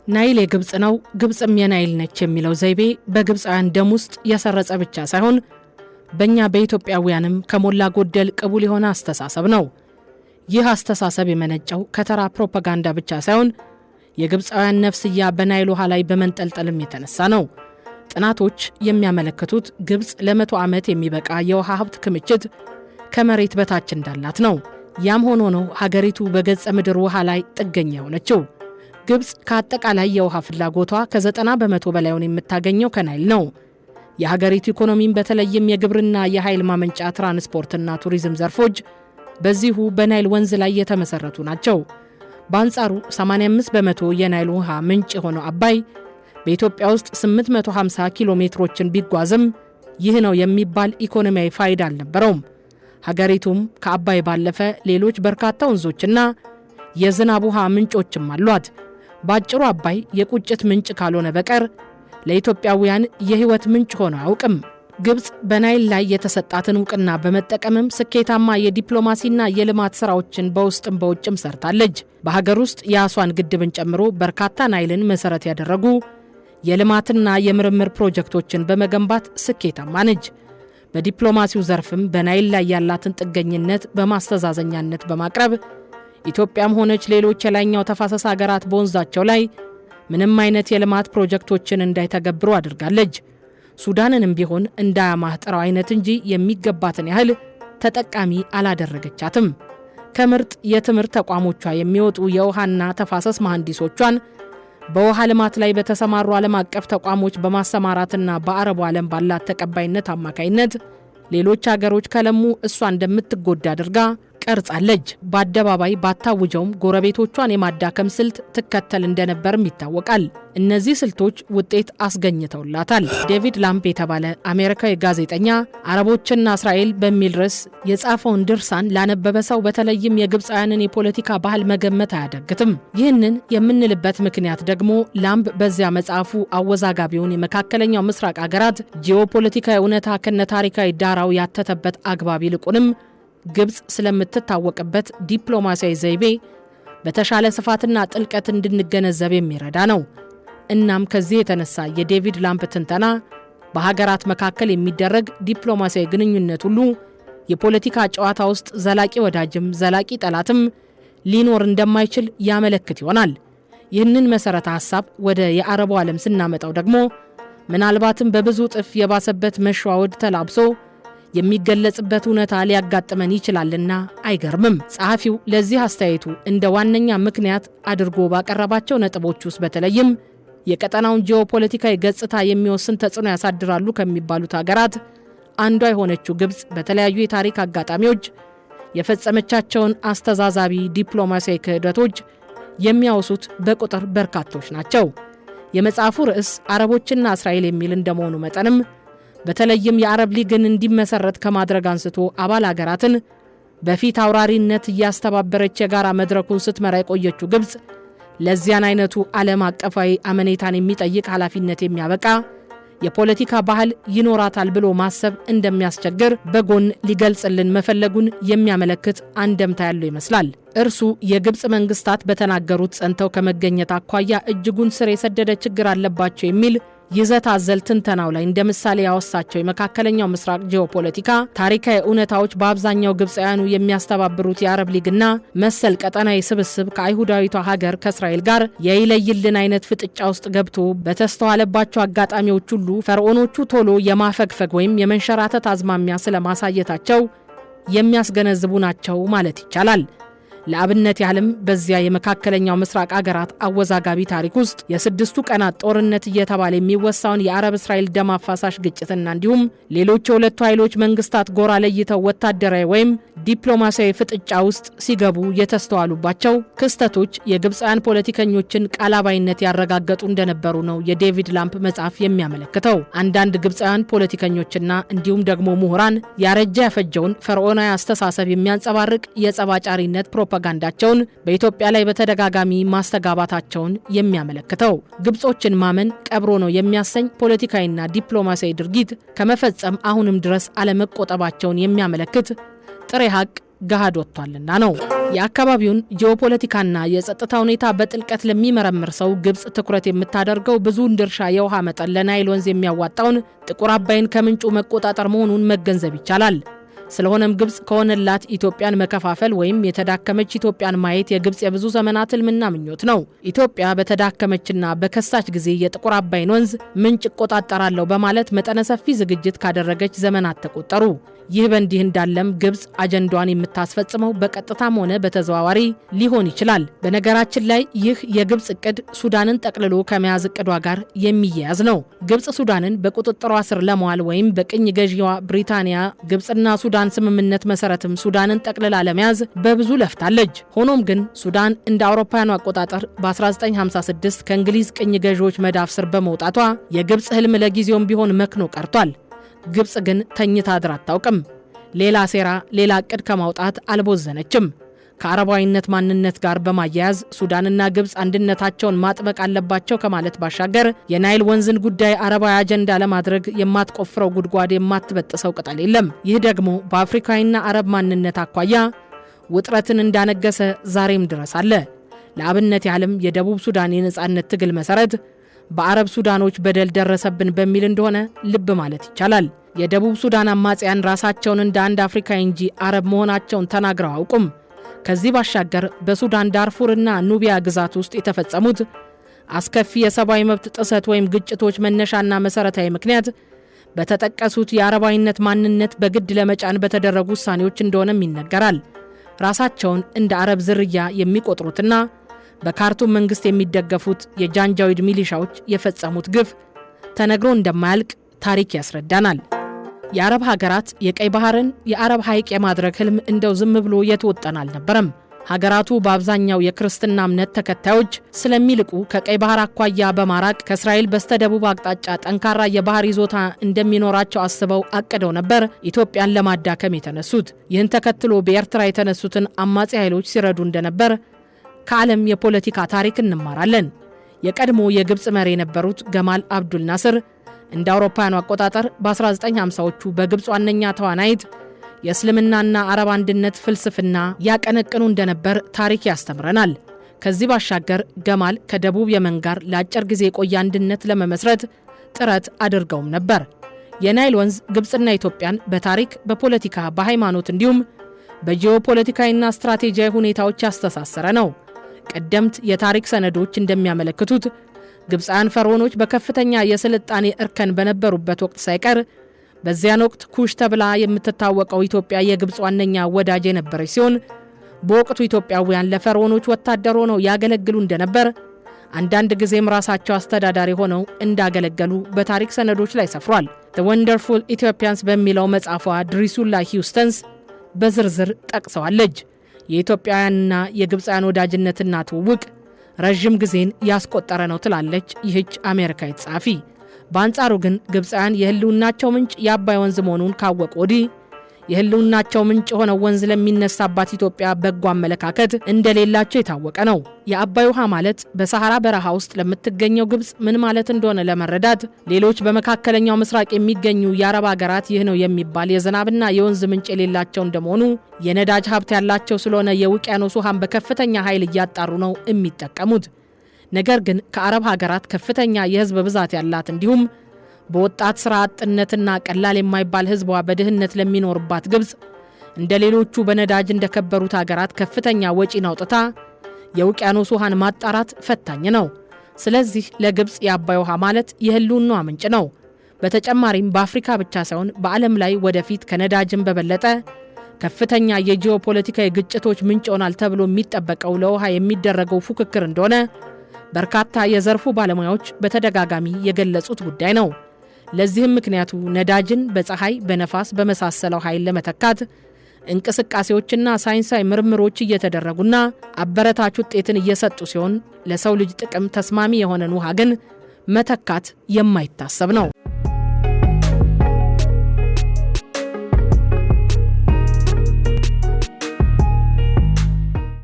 ናይል የግብጽ ነው ግብጽም የናይል ነች የሚለው ዘይቤ በግብጻውያን ደም ውስጥ የሰረጸ ብቻ ሳይሆን በእኛ በኢትዮጵያውያንም ከሞላ ጎደል ቅቡል የሆነ አስተሳሰብ ነው። ይህ አስተሳሰብ የመነጨው ከተራ ፕሮፓጋንዳ ብቻ ሳይሆን የግብጻውያን ነፍስያ በናይል ውሃ ላይ በመንጠልጠልም የተነሳ ነው። ጥናቶች የሚያመለክቱት ግብጽ ለ100 ዓመት የሚበቃ የውሃ ሀብት ክምችት ከመሬት በታች እንዳላት ነው። ያም ሆኖ ነው ሀገሪቱ በገጸ ምድር ውሃ ላይ ጥገኛ ሆነችው። ግብጽ ከአጠቃላይ የውሃ ፍላጎቷ ከ90% በላይውን የምታገኘው ከናይል ነው። የሀገሪቱ ኢኮኖሚን በተለይም የግብርና የኃይል ማመንጫ ትራንስፖርትና ቱሪዝም ዘርፎች በዚሁ በናይል ወንዝ ላይ የተመሰረቱ ናቸው። በአንጻሩ 85% የናይል ውሃ ምንጭ የሆነው አባይ በኢትዮጵያ ውስጥ 850 ኪሎ ሜትሮችን ቢጓዝም ይህ ነው የሚባል ኢኮኖሚያዊ ፋይዳ አልነበረውም። ሀገሪቱም ከአባይ ባለፈ ሌሎች በርካታ ወንዞችና የዝናብ ውሃ ምንጮችም አሏት። ባጭሩ አባይ የቁጭት ምንጭ ካልሆነ በቀር ለኢትዮጵያውያን የህይወት ምንጭ ሆኖ አያውቅም። ግብጽ በናይል ላይ የተሰጣትን ዕውቅና በመጠቀምም ስኬታማ የዲፕሎማሲና የልማት ስራዎችን በውስጥም በውጭም ሰርታለች። በሀገር ውስጥ የአስዋን ግድብን ጨምሮ በርካታ ናይልን መሰረት ያደረጉ የልማትና የምርምር ፕሮጀክቶችን በመገንባት ስኬታማ ነች። በዲፕሎማሲው ዘርፍም በናይል ላይ ያላትን ጥገኝነት በማስተዛዘኛነት በማቅረብ ኢትዮጵያም ሆነች ሌሎች የላይኛው ተፋሰስ ሀገራት በወንዛቸው ላይ ምንም አይነት የልማት ፕሮጀክቶችን እንዳይተገብሩ አድርጋለች። ሱዳንንም ቢሆን እንዳያማህጠራው አይነት እንጂ የሚገባትን ያህል ተጠቃሚ አላደረገቻትም። ከምርጥ የትምህርት ተቋሞቿ የሚወጡ የውሃና ተፋሰስ መሐንዲሶቿን በውሃ ልማት ላይ በተሰማሩ ዓለም አቀፍ ተቋሞች በማሰማራትና በአረቡ ዓለም ባላት ተቀባይነት አማካይነት ሌሎች ሀገሮች ከለሙ እሷ እንደምትጎዳ አድርጋ ቀርጻለች። በአደባባይ ባታውጀውም ጎረቤቶቿን የማዳከም ስልት ትከተል እንደነበርም ይታወቃል። እነዚህ ስልቶች ውጤት አስገኝተውላታል። ዴቪድ ላምፕ የተባለ አሜሪካዊ ጋዜጠኛ አረቦችና እስራኤል በሚል ርዕስ የጻፈውን ድርሳን ላነበበ ሰው በተለይም የግብፃውያንን የፖለቲካ ባህል መገመት አያዳግትም። ይህንን የምንልበት ምክንያት ደግሞ ላምፕ በዚያ መጽሐፉ አወዛጋቢውን የመካከለኛው ምስራቅ ሀገራት ጂኦፖለቲካዊ እውነታ ከነታሪካዊ ዳራው ያተተበት አግባብ ይልቁንም ግብጽ ስለምትታወቅበት ዲፕሎማሲያዊ ዘይቤ በተሻለ ስፋትና ጥልቀት እንድንገነዘብ የሚረዳ ነው። እናም ከዚህ የተነሳ የዴቪድ ላምፕ ትንተና በሀገራት መካከል የሚደረግ ዲፕሎማሲያዊ ግንኙነት ሁሉ የፖለቲካ ጨዋታ ውስጥ ዘላቂ ወዳጅም ዘላቂ ጠላትም ሊኖር እንደማይችል ያመለክት ይሆናል። ይህንን መሰረተ ሐሳብ ወደ የአረቡ ዓለም ስናመጣው ደግሞ ምናልባትም በብዙ ጥፍ የባሰበት መሸዋወድ ተላብሶ የሚገለጽበት እውነታ ሊያጋጥመን ይችላልና አይገርምም። ጸሐፊው ለዚህ አስተያየቱ እንደ ዋነኛ ምክንያት አድርጎ ባቀረባቸው ነጥቦች ውስጥ በተለይም የቀጠናውን ጂኦፖለቲካዊ ገጽታ የሚወስን ተጽዕኖ ያሳድራሉ ከሚባሉት ሀገራት አንዷ የሆነችው ግብጽ በተለያዩ የታሪክ አጋጣሚዎች የፈጸመቻቸውን አስተዛዛቢ ዲፕሎማሲያዊ ክህደቶች የሚያወሱት በቁጥር በርካቶች ናቸው። የመጽሐፉ ርዕስ አረቦችና እስራኤል የሚል እንደመሆኑ መጠንም በተለይም የአረብ ሊግን እንዲመሰረት ከማድረግ አንስቶ አባል ሀገራትን በፊት አውራሪነት እያስተባበረች የጋራ መድረኩን ስትመራ የቆየችው ግብጽ ለዚያን አይነቱ ዓለም አቀፋዊ አመኔታን የሚጠይቅ ኃላፊነት የሚያበቃ የፖለቲካ ባህል ይኖራታል ብሎ ማሰብ እንደሚያስቸግር በጎን ሊገልጽልን መፈለጉን የሚያመለክት አንደምታ ያለው ይመስላል። እርሱ የግብጽ መንግስታት በተናገሩት ጸንተው ከመገኘት አኳያ እጅጉን ስር የሰደደ ችግር አለባቸው የሚል ይዘት አዘል ትንተናው ላይ እንደ ምሳሌ ያወሳቸው የመካከለኛው ምስራቅ ጂኦፖለቲካ ታሪካዊ እውነታዎች በአብዛኛው ግብፃውያኑ የሚያስተባብሩት የአረብ ሊግና መሰል ቀጠናዊ ስብስብ ከአይሁዳዊቷ ሀገር ከእስራኤል ጋር የይለይልን አይነት ፍጥጫ ውስጥ ገብቶ በተስተዋለባቸው አጋጣሚዎች ሁሉ ፈርዖኖቹ ቶሎ የማፈግፈግ ወይም የመንሸራተት አዝማሚያ ስለማሳየታቸው የሚያስገነዝቡ ናቸው ማለት ይቻላል። ለአብነት ያህልም በዚያ የመካከለኛው ምስራቅ አገራት አወዛጋቢ ታሪክ ውስጥ የስድስቱ ቀናት ጦርነት እየተባለ የሚወሳውን የአረብ እስራኤል ደም አፋሳሽ ግጭትና እንዲሁም ሌሎች የሁለቱ ኃይሎች መንግስታት ጎራ ለይተው ወታደራዊ ወይም ዲፕሎማሲያዊ ፍጥጫ ውስጥ ሲገቡ የተስተዋሉባቸው ክስተቶች የግብፃውያን ፖለቲከኞችን ቃላባይነት ያረጋገጡ እንደነበሩ ነው የዴቪድ ላምፕ መጽሐፍ የሚያመለክተው። አንዳንድ ግብፃውያን ፖለቲከኞችና እንዲሁም ደግሞ ምሁራን ያረጀ ያፈጀውን ፈርዖናዊ አስተሳሰብ የሚያንጸባርቅ የጸባጫሪነት ፕሮፓጋንዳቸውን በኢትዮጵያ ላይ በተደጋጋሚ ማስተጋባታቸውን የሚያመለክተው ግብጾችን ማመን ቀብሮ ነው የሚያሰኝ ፖለቲካዊና ዲፕሎማሲያዊ ድርጊት ከመፈጸም አሁንም ድረስ አለመቆጠባቸውን የሚያመለክት ጥሬ ሀቅ ገሃድ ወጥቷልና ነው። የአካባቢውን ጂኦፖለቲካና የጸጥታ ሁኔታ በጥልቀት ለሚመረምር ሰው ግብጽ ትኩረት የምታደርገው ብዙውን ድርሻ የውሃ መጠን ለናይል ወንዝ የሚያዋጣውን ጥቁር አባይን ከምንጩ መቆጣጠር መሆኑን መገንዘብ ይቻላል። ስለሆነም ግብጽ ከሆነላት ኢትዮጵያን መከፋፈል ወይም የተዳከመች ኢትዮጵያን ማየት የግብጽ የብዙ ዘመናት ህልምና ምኞት ነው። ኢትዮጵያ በተዳከመችና በከሳች ጊዜ የጥቁር አባይን ወንዝ ምንጭ እቆጣጠራለሁ በማለት መጠነ ሰፊ ዝግጅት ካደረገች ዘመናት ተቆጠሩ። ይህ በእንዲህ እንዳለም ግብጽ አጀንዳዋን የምታስፈጽመው በቀጥታም ሆነ በተዘዋዋሪ ሊሆን ይችላል። በነገራችን ላይ ይህ የግብጽ እቅድ ሱዳንን ጠቅልሎ ከመያዝ እቅዷ ጋር የሚያያዝ ነው። ግብጽ ሱዳንን በቁጥጥሯ ስር ለመዋል ወይም በቅኝ ገዢዋ ብሪታንያ ግብጽና ሱዳን ስምምነት መሰረትም ሱዳንን ጠቅልላ ለመያዝ በብዙ ለፍታለች። ሆኖም ግን ሱዳን እንደ አውሮፓውያኑ አቆጣጠር በ1956 ከእንግሊዝ ቅኝ ገዢዎች መዳፍ ስር በመውጣቷ የግብጽ ህልም ለጊዜውም ቢሆን መክኖ ቀርቷል። ግብጽ ግን ተኝታ አድራ አታውቅም። ሌላ ሴራ፣ ሌላ እቅድ ከማውጣት አልቦዘነችም። ከአረባዊነት ማንነት ጋር በማያያዝ ሱዳንና ግብጽ አንድነታቸውን ማጥበቅ አለባቸው ከማለት ባሻገር የናይል ወንዝን ጉዳይ አረባዊ አጀንዳ ለማድረግ የማትቆፍረው ጉድጓድ የማትበጥሰው ቅጠል የለም። ይህ ደግሞ በአፍሪካዊና አረብ ማንነት አኳያ ውጥረትን እንዳነገሰ ዛሬም ድረስ አለ። ለአብነት ያህልም የደቡብ ሱዳን የነጻነት ትግል መሰረት በአረብ ሱዳኖች በደል ደረሰብን በሚል እንደሆነ ልብ ማለት ይቻላል። የደቡብ ሱዳን አማጽያን ራሳቸውን እንደ አንድ አፍሪካዊ እንጂ አረብ መሆናቸውን ተናግረው አውቁም። ከዚህ ባሻገር በሱዳን ዳርፉርና ኑቢያ ግዛት ውስጥ የተፈጸሙት አስከፊ የሰብአዊ መብት ጥሰት ወይም ግጭቶች መነሻና መሰረታዊ ምክንያት በተጠቀሱት የአረባዊነት ማንነት በግድ ለመጫን በተደረጉ ውሳኔዎች እንደሆነም ይነገራል። ራሳቸውን እንደ አረብ ዝርያ የሚቆጥሩትና በካርቱም መንግስት የሚደገፉት የጃንጃዊድ ሚሊሻዎች የፈጸሙት ግፍ ተነግሮ እንደማያልቅ ታሪክ ያስረዳናል። የአረብ ሀገራት የቀይ ባህርን የአረብ ሐይቅ የማድረግ ህልም እንደው ዝም ብሎ የተወጠነ አልነበረም። ሀገራቱ በአብዛኛው የክርስትና እምነት ተከታዮች ስለሚልቁ ከቀይ ባህር አኳያ በማራቅ ከእስራኤል በስተደቡብ አቅጣጫ ጠንካራ የባህር ይዞታ እንደሚኖራቸው አስበው አቅደው ነበር ኢትዮጵያን ለማዳከም የተነሱት። ይህን ተከትሎ በኤርትራ የተነሱትን አማጺ ኃይሎች ሲረዱ እንደነበር ከዓለም የፖለቲካ ታሪክ እንማራለን። የቀድሞ የግብጽ መሪ የነበሩት ገማል አብዱል ናስር እንደ አውሮፓውያኑ አቆጣጠር በ1950ዎቹ በግብጽ ዋነኛ ተዋናይት የእስልምናና አረብ አንድነት ፍልስፍና ያቀነቅኑ እንደነበር ታሪክ ያስተምረናል። ከዚህ ባሻገር ገማል ከደቡብ የመን ጋር ለአጭር ጊዜ የቆየ አንድነት ለመመስረት ጥረት አድርገውም ነበር። የናይል ወንዝ ግብጽና ኢትዮጵያን በታሪክ፣ በፖለቲካ፣ በሃይማኖት እንዲሁም በጂኦፖለቲካዊና ስትራቴጂያዊ ሁኔታዎች ያስተሳሰረ ነው። ቀደምት የታሪክ ሰነዶች እንደሚያመለክቱት ግብፃውያን ፈርዖኖች በከፍተኛ የስልጣኔ እርከን በነበሩበት ወቅት ሳይቀር በዚያን ወቅት ኩሽ ተብላ የምትታወቀው ኢትዮጵያ የግብጽ ዋነኛ ወዳጅ የነበረች ሲሆን በወቅቱ ኢትዮጵያውያን ለፈርዖኖች ወታደር ሆነው ያገለግሉ እንደነበር፣ አንዳንድ ጊዜም ራሳቸው አስተዳዳሪ ሆነው እንዳገለገሉ በታሪክ ሰነዶች ላይ ሰፍሯል። The Wonderful Ethiopians በሚለው መጽሐፏ ድሪሱላ ሂውስተንስ በዝርዝር ጠቅሰዋለች። የኢትዮጵያውያንና የግብፃውያን ወዳጅነትና ትውውቅ ረዥም ጊዜን ያስቆጠረ ነው ትላለች ይህች አሜሪካዊት ጸሐፊ። በአንጻሩ ግን ግብፃውያን የህልውናቸው ምንጭ የአባይ ወንዝ መሆኑን ካወቁ ወዲህ የህልውናቸው ምንጭ ሆነው ወንዝ ለሚነሳባት ኢትዮጵያ በጎ አመለካከት እንደሌላቸው የታወቀ ነው። የአባይ ውሃ ማለት በሰሐራ በረሃ ውስጥ ለምትገኘው ግብጽ ምን ማለት እንደሆነ ለመረዳት ሌሎች በመካከለኛው ምስራቅ የሚገኙ የአረብ ሀገራት ይህ ነው የሚባል የዝናብና የወንዝ ምንጭ የሌላቸው እንደመሆኑ የነዳጅ ሀብት ያላቸው ስለሆነ የውቅያኖስ ውሃን በከፍተኛ ኃይል እያጣሩ ነው የሚጠቀሙት። ነገር ግን ከአረብ ሀገራት ከፍተኛ የህዝብ ብዛት ያላት እንዲሁም በወጣት ስራ አጥነትና ቀላል የማይባል ህዝቧ በድህነት ለሚኖርባት ግብጽ እንደ ሌሎቹ በነዳጅ እንደከበሩት ሀገራት ከፍተኛ ወጪን አውጥታ የውቅያኖስ ውሃን ማጣራት ፈታኝ ነው። ስለዚህ ለግብጽ የአባይ ውሃ ማለት የህልውናዋ ምንጭ ነው። በተጨማሪም በአፍሪካ ብቻ ሳይሆን በዓለም ላይ ወደፊት ከነዳጅን በበለጠ ከፍተኛ የጂኦፖለቲካዊ ግጭቶች ምንጭ ሆናል ተብሎ የሚጠበቀው ለውሃ የሚደረገው ፉክክር እንደሆነ በርካታ የዘርፉ ባለሙያዎች በተደጋጋሚ የገለጹት ጉዳይ ነው። ለዚህም ምክንያቱ ነዳጅን በፀሐይ፣ በነፋስ በመሳሰለው ኃይል ለመተካት እንቅስቃሴዎችና ሳይንሳዊ ምርምሮች እየተደረጉና አበረታች ውጤትን እየሰጡ ሲሆን ለሰው ልጅ ጥቅም ተስማሚ የሆነን ውሃ ግን መተካት የማይታሰብ ነው።